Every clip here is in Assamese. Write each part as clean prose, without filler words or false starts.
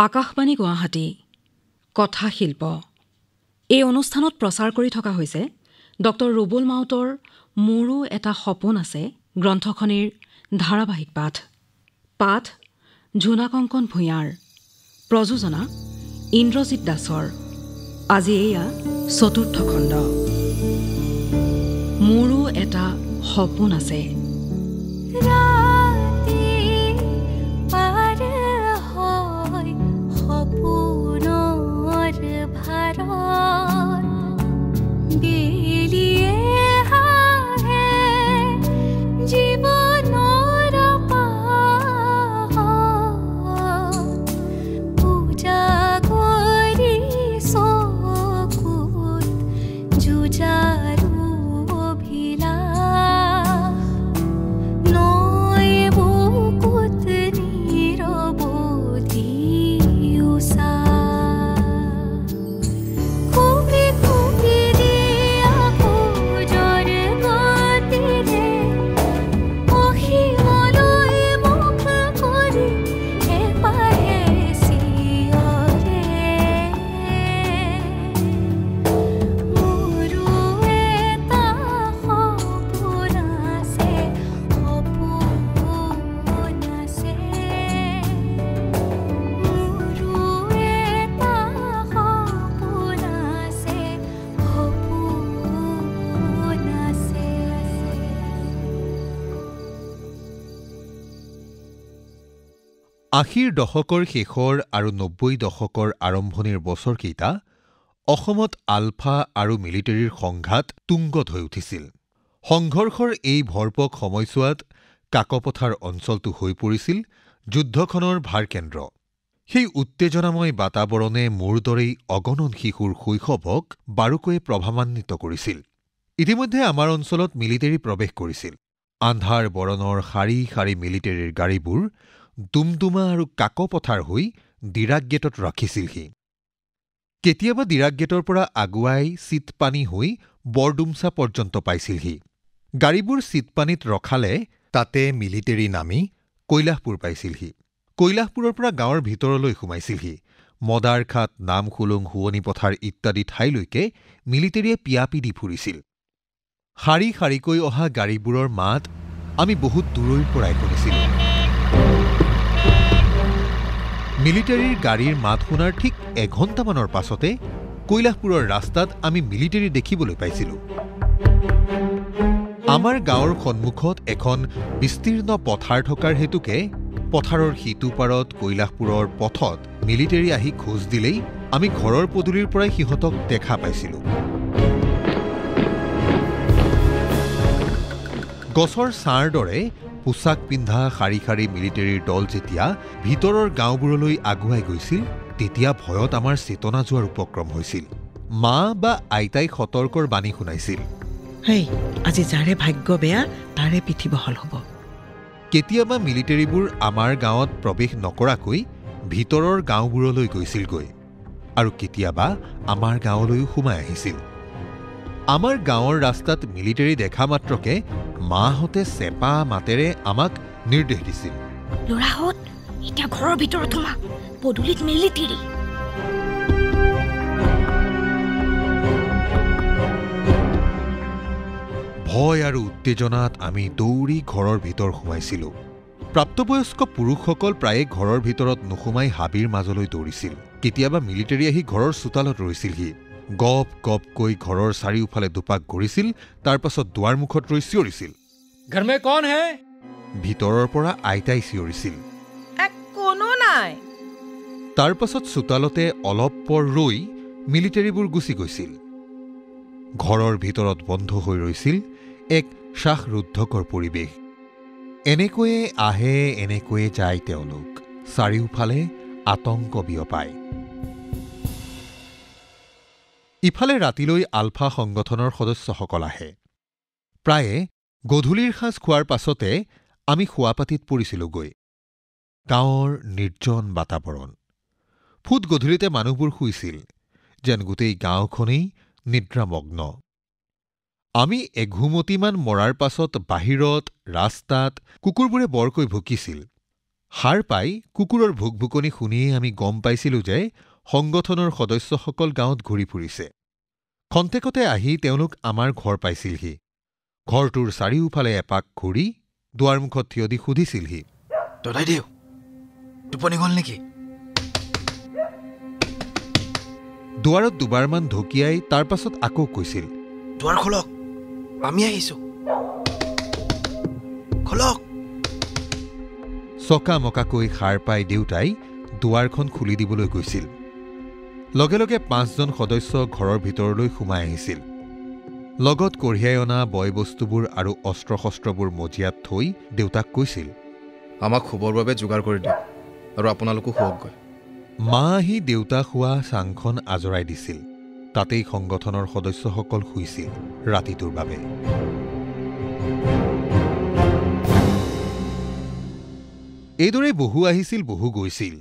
আকাশবাণী গুৱাহাটী কথা শিল্প এই অনুষ্ঠানত প্ৰচাৰ কৰি থকা হৈছে ডক্টৰ ৰুবুল মাউতৰ মোৰো এটা সপোন আছে গ্ৰন্থখনিৰ ধাৰাবাহিক পাঠ ঝুনা কংকন ভূঞাৰ প্ৰযোজনা ইন্দ্ৰজিৎ দাসৰ আজি এয়া চতুৰ্থ খণ্ড মোৰো এটা সপোন আছে। আশীৰ দশকৰ শেষৰ আৰু ৯০ দশকৰ আৰম্ভণিৰ বছৰকেইটা অসমত আলফা আৰু মিলিটাৰীৰ সংঘাত তুংগত হৈ উঠিছিল। সংঘৰ্ষৰ এই ভৰপক সময়ছোৱাত কাকপথাৰ অঞ্চলটো হৈ পৰিছিল যুদ্ধখনৰ ভাৰকেন্দ্ৰ। সেই উত্তেজনাময় বাতাবৰণে মোৰ দৰেই অগণন শিশুৰ শৈশৱক বাৰুকৈয়ে প্ৰভাৱান্বিত কৰিছিল। ইতিমধ্যে আমাৰ অঞ্চলত মিলিটাৰী প্ৰৱেশ কৰিছিল। আন্ধাৰ বৰণৰ শাৰী শাৰী মিলিটাৰীৰ গাড়ীবোৰ দুমদুমা আৰু কাকপথাৰ হৈ ডিৰাক গেটত ৰাখিছিলহি। কেতিয়াবা ডিৰাক গেটৰ পৰা আগুৱাই চিটপানী হৈ বৰডুমচা পৰ্যন্ত পাইছিলহি। গাড়ীবোৰ চিটপানীত ৰখালে তাতে মিলিটাৰী নামি কৈলাশপুৰ পাইছিলহি। কৈলাশপুৰৰ পৰা গাঁৱৰ ভিতৰলৈ সোমাইছিলহি। মদাৰখাট, নামখুলুং, শুৱনি পথাৰ ইত্যাদি ঠাইলৈকে মিলিটাৰীয়ে পিয়াপি দি ফুৰিছিল। শাৰী শাৰীকৈ অহা গাড়ীবোৰৰ মাত আমি বহুত দূৰৈৰ পৰাই শুনিছিলোঁ। মিলিটাৰীৰ গাড়ীৰ মাত শুনাৰ ঠিক এঘণ্টামানৰ পাছতে কৈলাশপুৰৰ ৰাস্তাত আমি মিলিটাৰী দেখিবলৈ পাইছিলোঁ। আমাৰ গাঁৱৰ সন্মুখত এখন বিস্তীৰ্ণ পথাৰ থকাৰ হেতুকে পথাৰৰ সিটো পাৰত কৈলাশপুৰৰ পথত মিলিটাৰী আহি খোজ দিলেই আমি ঘৰৰ পদূলিৰ পৰাই সিহঁতক দেখা পাইছিলোঁ। গছৰ ছাঁৰ দৰে পোছাক পিন্ধা শাৰী শাৰী মিলিটাৰীৰ দল যেতিয়া ভিতৰৰ গাঁওবোৰলৈ আগুৱাই গৈছিল তেতিয়া ভয়ত আমাৰ চেতনা যোৱাৰ উপক্ৰম হৈছিল। মা বা আইতাই সতৰ্কৰ বাণী শুনাইছিল, হেই, আজি যাৰে ভাগ্য বেয়া তাৰে পিঠি বহল হ'ব। কেতিয়াবা মিলিটাৰীবোৰ আমাৰ গাঁৱত প্ৰৱেশ নকৰাকৈ ভিতৰৰ গাঁওবোৰলৈ গৈছিলগৈ আৰু কেতিয়াবা আমাৰ গাঁৱলৈও সোমাই আহিছিল। আমাৰ গাঁৱৰ ৰাস্তাত মিলিটাৰী দেখা মাত্ৰকে মাহঁতে চেপা মাতেৰে আমাক নিৰ্দেশ দিছিল, ল'ৰাহঁত এতিয়া ঘৰৰ ভিতৰত সোমা, পদূলিত মিলিটাৰী। ভয় আৰু উত্তেজনাত আমি দৌৰি ঘৰৰ ভিতৰ সোমাইছিলোঁ। প্ৰাপ্তবয়স্ক পুৰুষসকল প্ৰায়ে ঘৰৰ ভিতৰত নোসোমাই হাবিৰ মাজলৈ দৌৰিছিল। কেতিয়াবা মিলিটাৰী আহি ঘৰৰ চোতালত ৰৈছিলহি। গপ গপকৈ ঘৰৰ চাৰিওফালে দুপাক ঘূৰিছিল, তাৰ পাছত দুৱাৰমুখত ৰৈ চিঞৰিছিল, ঘৰ মে কৌন হে? ভিতৰৰ পৰা আইতাই চিঞৰিছিল, কোনো নাই। তাৰ পাছত চোতালতে অলপ পৰ ৰৈ মিলিটাৰীবোৰ গুচি গৈছিল। ঘৰৰ ভিতৰত বন্ধ হৈ ৰৈছিল এক শ্বাসৰুদ্ধকৰ পৰিৱেশ। এনেকৈয়ে আহে এনেকৈয়ে যায় তেওঁলোক, চাৰিওফালে আতংক বিয়পায়। ইফালে ৰাতিলৈ আলফা সংগঠনৰ সদস্যসকল আহে। প্ৰায়ে গধূলিৰ সাঁজ খোৱাৰ পাছতে আমি শোৱাপাটিত পৰিছিলোঁগৈ। গাঁৱৰ নিৰ্জন বাতাবৰণ। ফুট গধূলিতে মানুহবোৰ শুইছিল, যেন গোটেই গাঁওখনেই নিদ্ৰামগ্ন। আমি এঘুমতিমান মৰাৰ পাছত বাহিৰত ৰাস্তাত কুকুৰবোৰে বৰকৈ ভুকিছিল। সাৰ পাই কুকুৰৰ ভুকভুকনি শুনিয়েই আমি গম পাইছিলোঁ যে সংগঠনৰ সদস্যসকল গাঁৱত ঘূৰি ফুৰিছে। খন্তেকতে আহি তেওঁলোক আমাৰ ঘৰ পাইছিলহি। ঘৰটোৰ চাৰিওফালে এপাক ঘূৰি দুৱাৰমুখত থিয় দি সুধিছিলহি, দদাইদেউ টোপনি গ'ল নেকি? দুৱাৰত দুবাৰমান ঢকিয়াই তাৰ পাছত আকৌ কৈছিল, দুৱাৰ খোলক, আমি আহিছোঁ, খোলক। চকামকাকৈ সাৰ পাই দেউতাই দুৱাৰখন খুলি দিবলৈ গৈছিল। লগে লগে 5জন সদস্য ঘৰৰ ভিতৰলৈ সোমাই আহিছিল। লগত কঢ়িয়াই অনা বয়-বস্তুবোৰ আৰু অস্ত্ৰ-শস্ত্ৰবোৰ মজিয়াত থৈ দেউতাক কৈছিল, আমাক শুবৰ বাবে যোগাৰ কৰি দিয়ক আৰু আপোনালোকো শুৱকগৈ। মা আহি দেউতা শোৱা চাংখন আজৰাই দিছিল। তাতেই সংগঠনৰ সদস্যসকল শুইছিল ৰাতিটোৰ বাবে। এইদৰে বহু আহিছিল, বহু গৈছিল।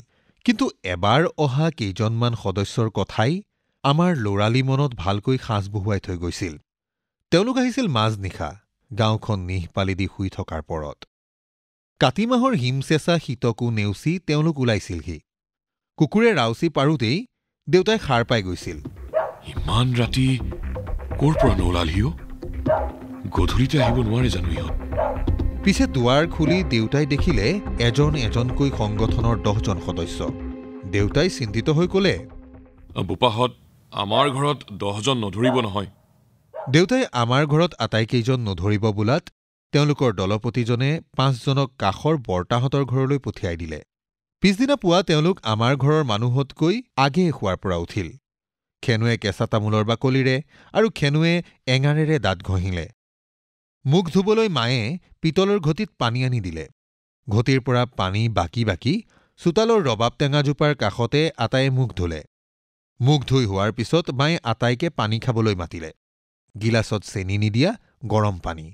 কিন্তু এবাৰ অহা কেইজনমান সদস্যৰ কথাই আমাৰ ল'ৰালি মনত ভালকৈ সাঁচ বহুৱাই থৈ গৈছিল। তেওঁলোক আহিছিল মাজনিশা, গাঁওখন নিঃপালি দি শুই থকাৰ পৰত। কাতি মাহৰ হিমচেঁচা শীতকো নেওচি তেওঁলোক ওলাইছিলহি। কুকুৰে ৰাউচি পাৰোঁতেই দেউতাই সাৰ পাই গৈছিল। ইমান ৰাতি ক'ৰ পৰা নোলালহিও? গধূলিতে আহিব নোৱাৰে জানো ইহঁত? পিছে দুৱাৰ খুলি দেউতাই দেখিলে এজন এজনকৈ সংগঠনৰ 10জন সদস্য। দেউতাই চিন্তিত হৈ ক'লে, বোপাহঁত, আমাৰ ঘৰত 10জন নধৰিব নহয়। দেউতাই আমাৰ ঘৰত আটাইকেইজন নধৰিব বোলাত তেওঁলোকৰ দলপতিজনে 5জনক কাষৰ বৰ্তাহঁতৰ ঘৰলৈ পঠিয়াই দিলে। পিছদিনা পুৱা তেওঁলোক আমাৰ ঘৰৰ মানুহতকৈ আগেয়ে শোৱাৰ পৰা উঠিল। খেনুৱে কেঁচা তামোলৰ বাকলিৰে আৰু খেনুৱে এঙাৰেৰে দাঁত ঘঁহিলে। মুখ ধুবলৈ মায়ে পিতলৰ ঘটিত পানী আনি দিলে। ঘটিৰ পৰা পানী বাকি বাকি চোতালৰ ৰবাব টেঙাজোপাৰ কাষতে আটায়ে মুখ ধুলে। মুখ ধুই হোৱাৰ পিছত মায়ে আটাইকে পানী খাবলৈ মাতিলে। গিলাচত চেনি নিদিয়া গৰম পানী,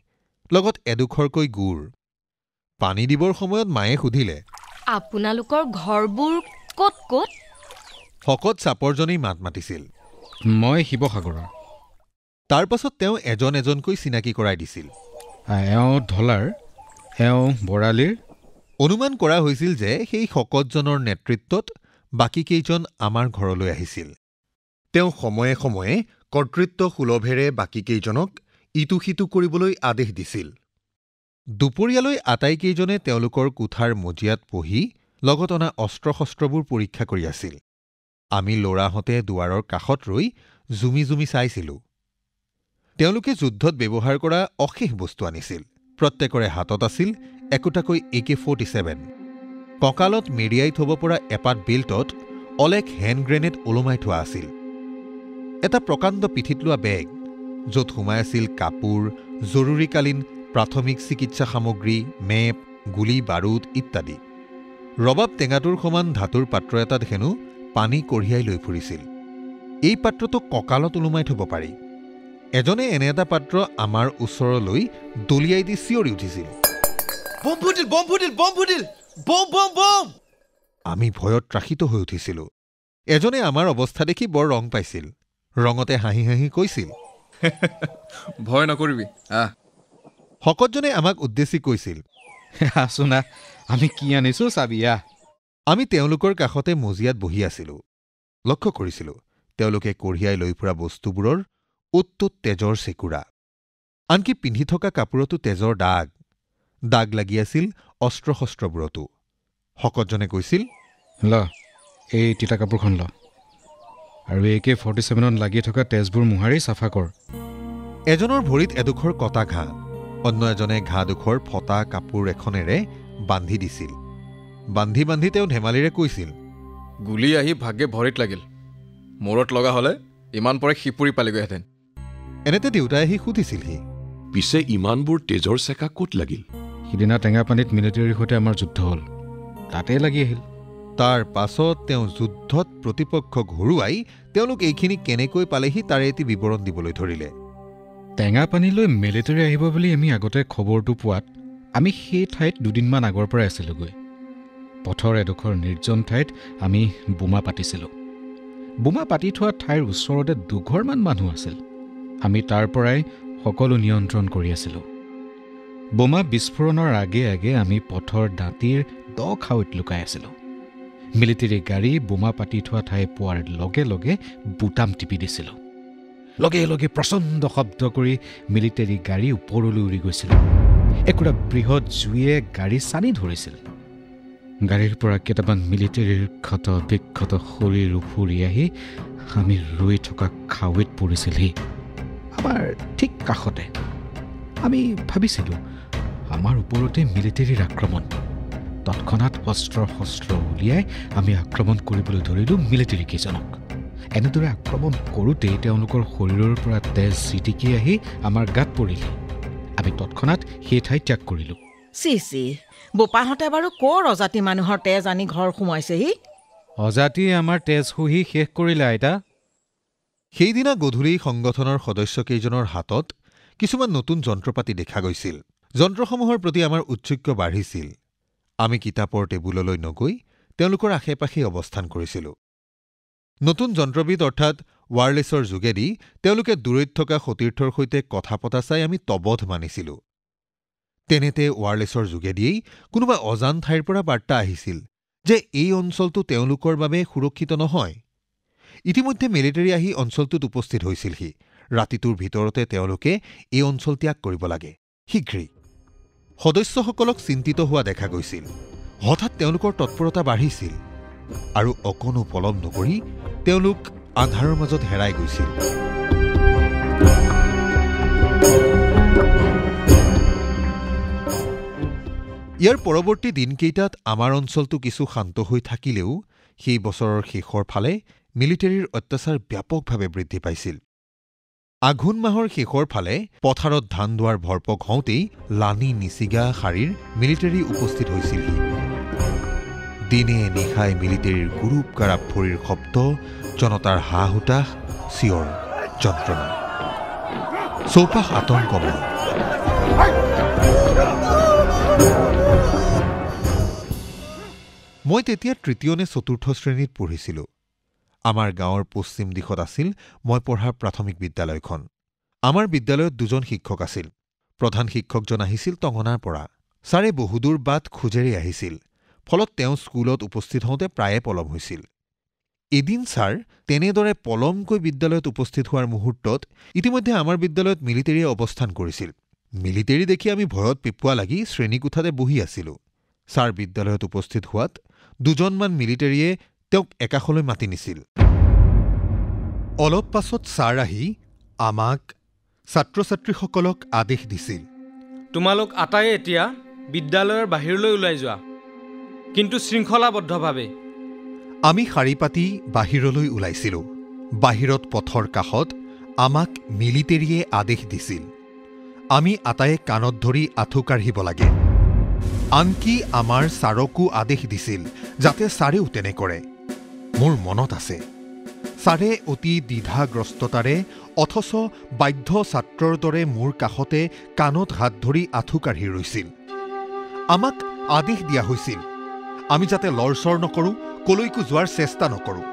লগত এডোখৰকৈ গুড়। পানী দিবৰ সময়ত মায়ে সুধিলে, আপোনালোকৰ ঘৰবোৰ ক'ত ক'ত? শকত চাপৰজনেই মাত মাতিছিল। মই শিৱসাগৰৰ। তাৰ পাছত তেওঁ এজন এজনকৈ চিনাকি কৰাই দিছিল। এওঁ ঢলাৰ, এওঁ বৰালিৰ। অনুমান কৰা হৈছিল যে সেই শকতজনৰ নেতৃত্বত বাকীকেইজন আমাৰ ঘৰলৈ আহিছিল। তেওঁ সময়ে সময়ে কৰ্তৃত্ব সুলভেৰে বাকীকেইজনক ইটো সিটো কৰিবলৈ আদেশ দিছিল। দুপৰীয়ালৈ আটাইকেইজনে তেওঁলোকৰ কোঠাৰ মজিয়াত পঢ়ি লগত অনা অস্ত্ৰ-শস্ত্ৰবোৰ পৰীক্ষা কৰি আছিল। আমি ল'ৰাহঁতে দুৱাৰৰ কাষত ৰৈ জুমি জুমি চাইছিলোঁ। তেওঁলোকে যুদ্ধত ব্যৱহাৰ কৰা অশেষ বস্তু আনিছিল। প্ৰত্যেকৰে হাতত আছিল একোটাকৈ AK-47। কঁকালত মেৰিয়াই থব পৰা এপাত বেল্টত অলেখ হেণ্ড গ্ৰেনেড ওলমাই থোৱা আছিল। এটা প্ৰকাণ্ড পিঠিত লোৱা বেগ, য'ত সোমাই আছিল কাপোৰ, জৰুৰীকালীন প্ৰাথমিক চিকিৎসা সামগ্ৰী, মেপ, গুলী বাৰুদ ইত্যাদি। ৰবাব টেঙাটোৰ সমান ধাতুৰ পাত্ৰ এটাত হেনো পানী কঢ়িয়াই লৈ ফুৰিছিল। এই পাত্ৰটো কঁকালত ওলোমাই থব পাৰি। এজনে এনে এটা পাত্ৰ আমাৰ ওচৰলৈ দলিয়াই দি চিঞৰি উঠিছিল, বম ফুটিল, বম ফুটিল, বম ফুটিল, বম বম বম। আমি ভয়ত ত্ৰাসিত হৈ উঠিছিলোঁ। এজনে আমাৰ অৱস্থা দেখি বৰ ৰং পাইছিল। ৰঙতে হাঁহি হাঁহি কৈছিল, ভয় নকৰিবি, আহ। শকতজনে আমাক উদ্দেশ্যি কৈছিল, আছোনা, আমি কি আনিছোঁ চাবি আহ। আমি তেওঁলোকৰ কাষতে মজিয়াত বহি আছিলোঁ। লক্ষ্য কৰিছিলোঁ তেওঁলোকে কঢ়িয়াই লৈ ফুৰা বস্তুবোৰৰ অ'ত-ত'ত তেজৰ চেকুৰা। আনকি পিন্ধি থকা কাপোৰতো তেজৰ দাগ। দাগ লাগি আছিল অস্ত্ৰ-শস্ত্ৰবোৰতো। শকতজনে কৈছিল, ল, এই তিতা কাপোৰখন ল, আৰু AK-47ত লাগি থকা তেজবোৰ মোহাৰি চাফা কৰ। এজনৰ ভৰিত এডোখৰ কটা ঘাঁ, অন্য এজনে ঘাঁডোখৰ ফটা কাপোৰ এখনেৰে বান্ধি দিছিল। বান্ধি বান্ধি তেওঁ ধেমালিৰে কৈছিল, গুলী আহি ভাগ্যে ভৰিত লাগিল, মূৰত লগা হ'লে ইমান পৰে সিপুৰি পালিগৈহেঁতেন। এনেতে দেউতাই আহি সুধিছিলহি, পিছে ইমানবোৰ তেজৰ চেকা ক'ত লাগিল? সিদিনা টেঙাপানীত মিলিটাৰীৰ সৈতে আমাৰ যুদ্ধ হ'ল, তাতেই লাগি আহিল। তাৰ পাছত তেওঁ যুদ্ধত প্ৰতিপক্ষক হৰুৱাই তেওঁলোক এইখিনি কেনেকৈ পালেহি তাৰে এটি বিৱৰণ দিবলৈ ধৰিলে। টেঙাপানীলৈ মিলিটাৰী আহিব বুলি আমি আগতে খবৰটো পোৱাত আমি সেই ঠাইত দুদিনমান আগৰ পৰাই আছিলোঁগৈ। পথৰ এডোখৰ নিৰ্জন ঠাইত আমি বোমা পাতিছিলোঁ। বোমা পাতি থোৱা ঠাইৰ ওচৰতে দুঘৰমান মানুহ আছিল। আমি তাৰ পৰাই সকলো নিয়ন্ত্ৰণ কৰি আছিলোঁ। বোমা বিস্ফোৰণৰ আগে আগে আমি পথৰ দাঁতিৰ দ খাৱৈত লুকাই আছিলোঁ। মিলিটেৰী গাড়ী বোমা পাতি থোৱা ঠাই পোৱাৰ লগে লগে বুটাম টিপি দিছিলোঁ। লগে লগে প্ৰচণ্ড শব্দ কৰি মিলিটেৰী গাড়ী ওপৰলৈ উৰি গৈছিল। একোটা বৃহৎ জুয়ে গাড়ী চানি ধৰিছিল। গাড়ীৰ পৰা কেইটামান মিলিটেৰীৰ ক্ষত বিক্ষত শৰীৰ উফৰি আহি আমি ৰৈ থকা খাৱৈত পৰিছিলহি, আমাৰ ঠিক কাষতে। আমি ভাবিছিলোঁ আমাৰ ওপৰতে মিলিটেৰীৰ আক্ৰমণ। তৎক্ষণাত অস্ত্ৰ শস্ত্ৰ উলিয়াই আমি আক্ৰমণ কৰিবলৈ ধৰিলোঁ মিলিটেৰী কেইজনক। এনেদৰে আক্ৰমণ কৰোঁতেই তেওঁলোকৰ শৰীৰৰ পৰা তেজ ছিটিকি আহি আমাৰ গাত পৰিলে। আমি তৎক্ষণাত সেই ঠাই ত্যাগ কৰিলোঁ। চি বোপাহঁতে বাৰু ক'ৰ অজাতি মানুহৰ তেজ আনি ঘৰ সোমাইছেহি? অজাতিয়ে আমাৰ তেজ শুহি শেষ কৰিলে আইতা। সেইদিনা গধূলি সংগঠনৰ সদস্যকেইজনৰ হাতত কিছুমান নতুন যন্ত্ৰপাতি দেখা গৈছিল। যন্ত্ৰসমূহৰ প্ৰতি আমাৰ ঔৎসুক্য বাঢ়িছিল। আমি কিতাপৰ টেবুললৈ নগৈ তেওঁলোকৰ আশে পাশে অৱস্থান কৰিছিলোঁ। নতুন যন্ত্ৰবিদ অৰ্থাৎ ৱাৰলেছৰ যোগেদি তেওঁলোকে দূৰৈত থকা সতীৰ্থৰ সৈতে কথা পতা চাই আমি তবধ মানিছিলোঁ। তেনেতে ৱাৰলেছৰ যোগেদিয়েই কোনোবা অজান ঠাইৰ পৰা বাৰ্তা আহিছিল যে এই অঞ্চলটো তেওঁলোকৰ বাবে সুৰক্ষিত নহয়। ইতিমধ্যে মিলিটাৰী আহি অঞ্চলটোত উপস্থিত হৈছিলহি। ৰাতিটোৰ ভিতৰতে তেওঁলোকে এই অঞ্চল ত্যাগ কৰিব লাগে, শীঘ্ৰেই। সদস্যসকলক চিন্তিত হোৱা দেখা গৈছিল। হঠাৎ তেওঁলোকৰ তৎপৰতা বাঢ়িছিল আৰু অকণো পলম নকৰি তেওঁলোক আন্ধাৰৰ মাজত হেৰাই গৈছিল। ইয়াৰ পৰৱৰ্তী দিনকেইটাত আমাৰ অঞ্চলটো কিছু শান্ত হৈ থাকিলেও সেই বছৰৰ শেষৰ ফালে মিলিটাৰীৰ অত্যাচাৰ ব্যাপকভাৱে বৃদ্ধি পাইছিল। আঘোণ মাহৰ শেষৰ ফালে পথাৰত ধান দোৱাৰ ভৰপক হওঁতেই লানি নিচিগা শাৰীৰ মিলিটাৰী উপস্থিত হৈছিলহি। দিনে নিশাই মিলিটাৰীৰ গুৰুপ গাৰাপ ভৰিৰ শব্দ, জনতাৰ হাঁহ হুতাশ, চিঞৰ যন্ত্ৰণা, চৌপাশ আতংকময়। মই তেতিয়া তৃতীয় নে চতুৰ্থ শ্ৰেণীত পঢ়িছিলোঁ। আমাৰ গাঁৱৰ পশ্চিম দিশত আছিল মই পঢ়া প্ৰাথমিক বিদ্যালয়খন। আমাৰ বিদ্যালয়ত দুজন শিক্ষক আছিল। প্ৰধান শিক্ষকজন আহিছিল টঙনাৰ পৰা। ছাৰে বহুদূৰ বাট খোজেৰে আহিছিল। ফলত তেওঁ স্কুলত উপস্থিত হওঁতে প্ৰায়ে পলম হৈছিল। এদিন ছাৰ তেনেদৰে পলমকৈ বিদ্যালয়ত উপস্থিত হোৱাৰ মুহূৰ্তত ইতিমধ্যে আমাৰ বিদ্যালয়ত মিলিটাৰীয়ে অৱস্থান কৰিছিল। মিলিটাৰী দেখি আমি ভয়ত পিপুৱা লাগি শ্ৰেণীকোঠাতে বহি আছিলোঁ। ছাৰ বিদ্যালয়ত উপস্থিত হোৱাত দুজনমান মিলিটাৰীয়ে তেওঁক একাষলৈ মাতি নিছিল। অলপ পাছত ছাৰ আহি আমাক ছাত্ৰ ছাত্ৰীসকলক আদেশ দিছিল, তোমালোক আটায়ে এতিয়া বিদ্যালয়ৰ বাহিৰলৈ ওলাই যোৱা, কিন্তু শৃংখলাবদ্ধভাৱে। আমি শাৰী পাতি বাহিৰলৈ ওলাইছিলোঁ। বাহিৰত পথৰ কাষত আমাক মিলিটাৰীয়ে আদেশ দিছিল আমি আটায়ে কাণত ধৰি আঁঠু কাঢ়িব লাগে। আনকি আমাৰ ছাৰকো আদেশ দিছিল যাতে ছাৰেও তেনে কৰে। মোৰ মনত আছে, ছাৰে অতি দ্বিধাগ্ৰস্ততাৰে অথচ বাধ্য ছাত্ৰৰ দৰে মোৰ কাষতে কাণত হাত ধৰি আঁঠু কাঢ়ি ৰৈছিল। আমাক আদেশ দিয়া হৈছিল আমি যাতে লৰচৰ নকৰোঁ, কলৈকো যোৱাৰ চেষ্টা নকৰোঁ।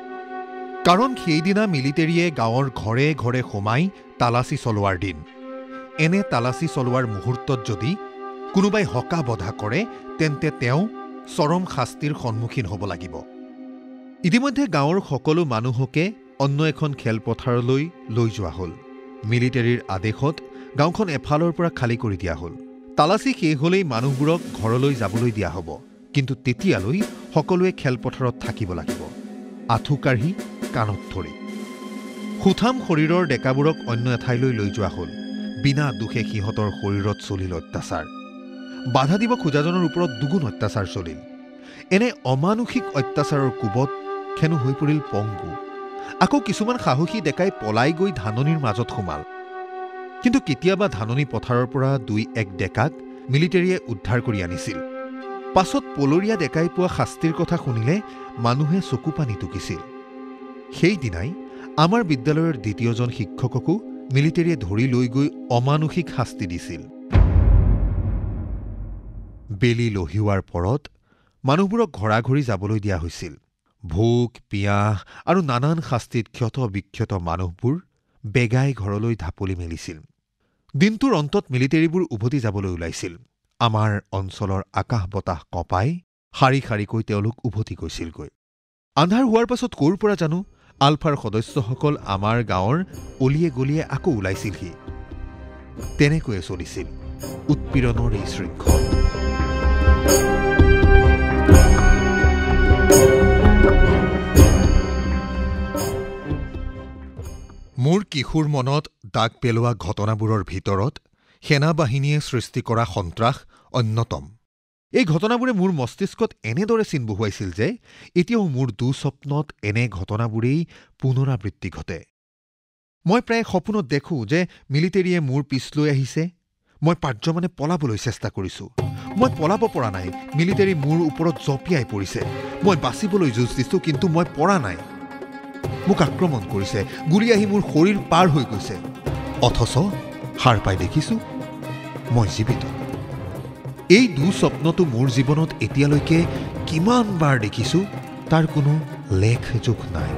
কাৰণ সেইদিনা মিলিটাৰীয়ে গাঁৱৰ ঘৰে ঘৰে সোমাই তালাচী চলোৱাৰ দিন। এনে তালাচী চলোৱাৰ মুহূৰ্তত যদি কোনোবাই হকা বধা কৰে তেন্তে তেওঁ চৰম শাস্তিৰ সন্মুখীন হ'ব লাগিব। ইতিমধ্যে গাঁৱৰ সকলো মানুহকে অন্য এখন খেলপথাৰলৈ লৈ যোৱা হ'ল। মিলিটাৰীৰ আদেশত গাঁওখন এফালৰ পৰা খালী কৰি দিয়া হ'ল। তালাচী শেষ হ'লেই মানুহবোৰক ঘৰলৈ যাবলৈ দিয়া হ'ব, কিন্তু তেতিয়ালৈ সকলোৱে খেলপথাৰত থাকিব লাগিব, আঁঠু কাঢ়ি কাণত ধৰি। সুঠাম শৰীৰৰ ডেকাবোৰক অন্য এঠাইলৈ লৈ যোৱা হ'ল। বিনা দোষে সিহঁতৰ শৰীৰত চলিল অত্যাচাৰ। বাধা দিব খোজাজনৰ ওপৰত দুগুণ অত্যাচাৰ চলিল। এনে অমানুষিক অত্যাচাৰৰ কোবত খেনো হৈ পৰিল পংগু। আকৌ কিছুমান সাহসী ডেকাই পলাই গৈ ধাননিৰ মাজত সোমাল। কিন্তু কেতিয়াবা ধাননি পথাৰৰ পৰা দুই এক ডেকাক মিলিটাৰীয়ে উদ্ধাৰ কৰি আনিছিল। পাছত পলৰীয়া ডেকাই পোৱা শাস্তিৰ কথা শুনিলে মানুহে চকু পানী টুকিছিল। সেইদিনাই আমাৰ বিদ্যালয়ৰ দ্বিতীয়জন শিক্ষককো মিলিটাৰীয়ে ধৰি লৈ গৈ অমানুষিক শাস্তি দিছিল। বেলি লহিওৱাৰ পৰত মানুহবোৰক ঘৰাঘৰি যাবলৈ দিয়া হৈছিল। ভোক পিয়াহ আৰু নানান শাস্তিত ক্ষত বিক্ষত মানুহবোৰ বেগাই ঘৰলৈ ঢাপলি মেলিছিল। দিনটোৰ অন্তত মিলিটাৰীবোৰ উভতি যাবলৈ ওলাইছিল। আমাৰ অঞ্চলৰ আকাশ বতাহ কঁপাই শাৰী শাৰীকৈ তেওঁলোক উভতি গৈছিলগৈ। আন্ধাৰ হোৱাৰ পাছত ক'ৰ পৰা জানো আলফাৰ সদস্যসকল আমাৰ গাঁৱৰ অলিয়ে গলিয়ে আকৌ ওলাইছিলহি। তেনেকৈয়ে চলিছিল উৎপীড়নৰ এই শৃংখল। মোৰ কিশোৰ মনত দাগ পেলোৱা ঘটনাবোৰৰ ভিতৰত সেনাবাহিনীয়ে সৃষ্টি কৰা সন্ত্ৰাস অন্যতম। এই ঘটনাবোৰে মোৰ মস্তিষ্কত এনেদৰে চিন বহুৱাইছিল যে এতিয়াও মোৰ দুঃস্বপ্নত এনে ঘটনাবোৰেই পুনৰাবৃত্তি ঘটে। মই প্ৰায় সপোনত দেখোঁ যে মিলিটেৰীয়ে মোৰ পিছ লৈ আহিছে। মই পাৰ্যমানে পলাবলৈ চেষ্টা কৰিছোঁ। মই পলাব পৰা নাই। মিলিটেৰী মোৰ ওপৰত জঁপিয়াই পৰিছে। মই বাচিবলৈ যুঁজ দিছোঁ, কিন্তু মই পৰা নাই। মোক আক্ৰমণ কৰিছে। গুলী আহি মোৰ শৰীৰ পাৰ হৈ গৈছে। অথচ সাৰ পাই দেখিছোঁ মই জীৱিত। এই দুঃস্বপ্নটো মোৰ জীৱনত এতিয়ালৈকে কিমান বাৰ দেখিছোঁ তাৰ কোনো লেখ যোগ নাই।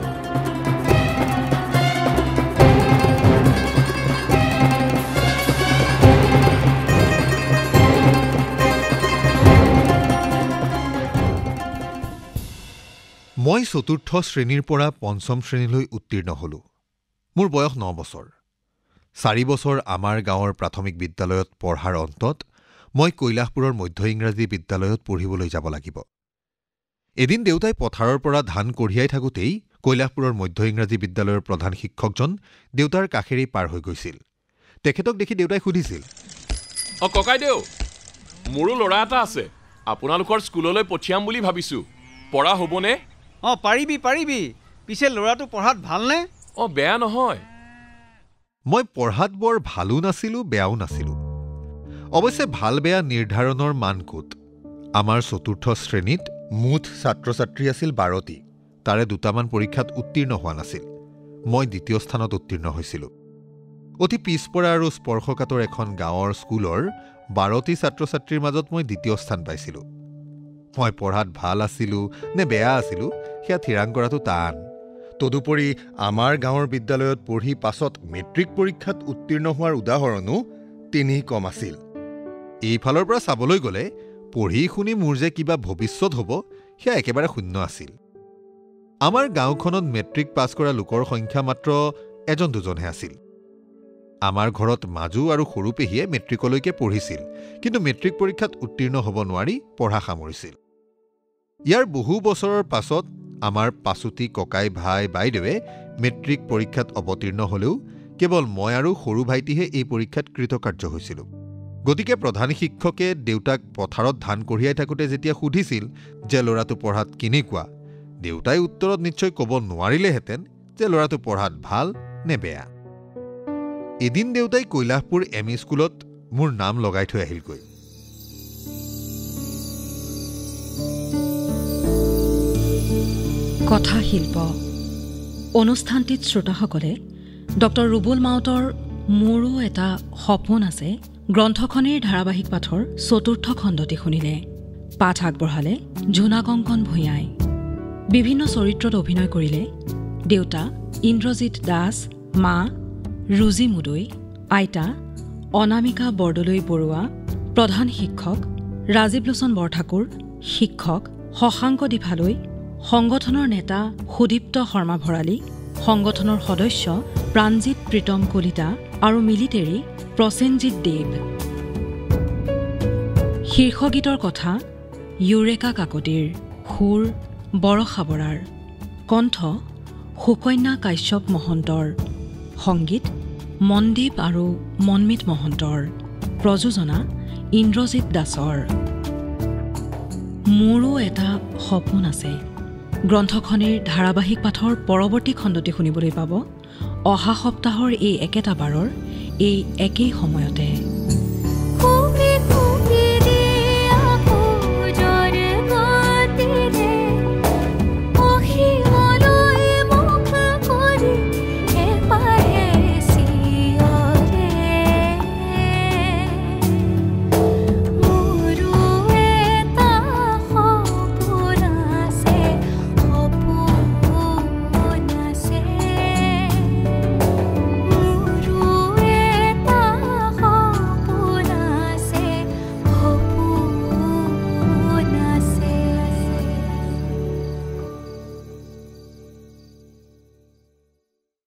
মই ৪ৰ্থ শ্ৰেণীৰ পৰা ৫ম শ্ৰেণীলৈ উত্তীৰ্ণ হলোঁ। মোৰ বয়স ৯ বছৰ। ৪ বছৰ আমাৰ গাঁৱৰ প্ৰাথমিক বিদ্যালয়ত পঢ়াৰ অন্তত মই কৈলাশপুৰৰ মধ্য ইংৰাজী বিদ্যালয়ত পঢ়িবলৈ যাব লাগিব। এদিন দেউতাই পথাৰৰ পৰা ধান কঢ়িয়াই থাকোঁতেই কৈলাশপুৰৰ মধ্য ইংৰাজী বিদ্যালয়ৰ প্ৰধান শিক্ষকজন দেউতাৰ কাষেৰেই পাৰ হৈ গৈছিল। তেখেতক দেখি দেউতাই সুধিছিল, ককাইদেউ, মোৰো ল'ৰা এটা আছে, আপোনালোকৰ স্কুললৈ পঠিয়াম বুলি ভাবিছোঁ, পঢ়া হ'বনে? পাৰিবি। পিছে ল'ৰাটো পঢ়াত ভালনে? বেয়া নহয়। মই পঢ়াত বৰ ভালো নাছিলোঁ, বেয়াও নাছিলোঁ। অৱশ্যে ভাল বেয়া নিৰ্ধাৰণৰ মান ক'ত। আমাৰ ৪ৰ্থ শ্ৰেণীত মুঠ ছাত্ৰ ছাত্ৰী আছিল ১২টি। তাৰে দুটামান পৰীক্ষাত উত্তীৰ্ণ হোৱা নাছিল। মই ২য় স্থানত উত্তীৰ্ণ হৈছিলোঁ। অতি পিছপৰা আৰু স্পৰ্শকাতৰ এখন গাঁৱৰ স্কুলৰ ১২টি ছাত্ৰ ছাত্ৰীৰ মাজত মই ২য় স্থান পাইছিলোঁ। মই পঢ়াত ভাল আছিলোঁ নে বেয়া আছিলোঁ সেয়া থিৰাং কৰাটো টান। তদুপৰি আমাৰ গাঁৱৰ বিদ্যালয়ত পঢ়ি পাছত মেট্ৰিক পৰীক্ষাত উত্তীৰ্ণ হোৱাৰ উদাহৰণো তিনি কম আছিল। এইফালৰ পৰা চাবলৈ গ'লে পঢ়ি শুনি মোৰ যে কিবা ভৱিষ্যত হ'ব সেয়া একেবাৰে শূন্য আছিল। আমাৰ গাঁওখনত মেট্ৰিক পাছ কৰা লোকৰ সংখ্যা মাত্ৰ ১-২জনহে আছিল। আমাৰ ঘৰত মাজু আৰু সৰু পেহীয়ে মেট্ৰিকলৈকে পঢ়িছিল, কিন্তু মেট্ৰিক পৰীক্ষাত উত্তীৰ্ণ হ'ব নোৱাৰি পঢ়া সামৰিছিল। ইয়াৰ বহু বছৰৰ পাছত আমাৰ পাছুতি ককাই ভাই বাইদেৱে মেট্ৰিক পৰীক্ষাত অৱতীৰ্ণ হ'লেও কেৱল মই আৰু সৰু ভাইটিহে এই পৰীক্ষাত কৃতকাৰ্য হৈছিলোঁ। গতিকে প্ৰধান শিক্ষকে দেউতাক পথাৰত ধান কঢ়িয়াই থাকোঁতে যেতিয়া সুধিছিল যে ল'ৰাটো পঢ়াত কেনেকুৱা, দেউতাই উত্তৰত নিশ্চয় ক'ব নোৱাৰিলেহেঁতেন যে ল'ৰাটো পঢ়াত ভাল নে বেয়া। এদিন দেউতাই কৈলাশপুৰ এম ই স্কুলত মোৰ নাম লগাই থৈ আহিলগৈ। কথা শিল্প অনুষ্ঠানটিত শ্ৰোতাসকলে ডক্টৰ ৰুবুল মাউতৰ মোৰো এটা সপোন আছে গ্ৰন্থখনিৰ ধাৰাবাহিক পাঠৰ ৪ৰ্থ খণ্ডটি শুনিলে। পাঠ আগবঢ়ালে ঝুনা কংকন ভূঞাই। বিভিন্ন চৰিত্ৰত অভিনয় কৰিলে দেউতা ইন্দ্ৰজিৎ দাস, মা ৰুজি মুদৈ, আইতা অনামিকা বৰদলৈ বৰুৱা, প্ৰধান শিক্ষক ৰাজীৱ লোচন বৰঠাকুৰ, শিক্ষক শশাংক দীফালৈ, সংগঠনৰ নেতা সুদীপ্ত শৰ্মা ভৰালী, সংগঠনৰ সদস্য প্ৰাণজিৎ প্ৰীতম কলিতা আৰু মিলিটেৰী প্ৰসেনজিৎ দেৱ। শীৰ্ষগীতৰ কথা ইউৰেকা কাকতিৰ, সুৰ বৰষা বৰাৰ, কণ্ঠ সুকন্যা কাশ্যপ মহন্তৰ, সংগীত মনদীপ আৰু মনমিত মহন্তৰ, প্ৰযোজনা ইন্দ্ৰজিৎ দাসৰ। মোৰো এটা সপোন আছে গ্ৰন্থখনিৰ ধাৰাবাহিক পাঠৰ পৰৱৰ্তী খণ্ডটি শুনিবলৈ পাব অহা সপ্তাহৰ এই একেটা বাৰৰ এই একেই সময়তে।